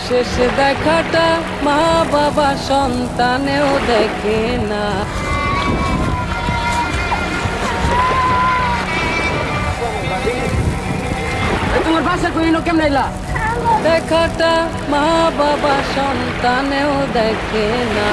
শেষ দেখাটা মা বাবা সন্তানেও দেখে না। তোমার বাসা কইল কেমন আইলা? দেখাটা মা বাবা সন্তানেও দেখে না।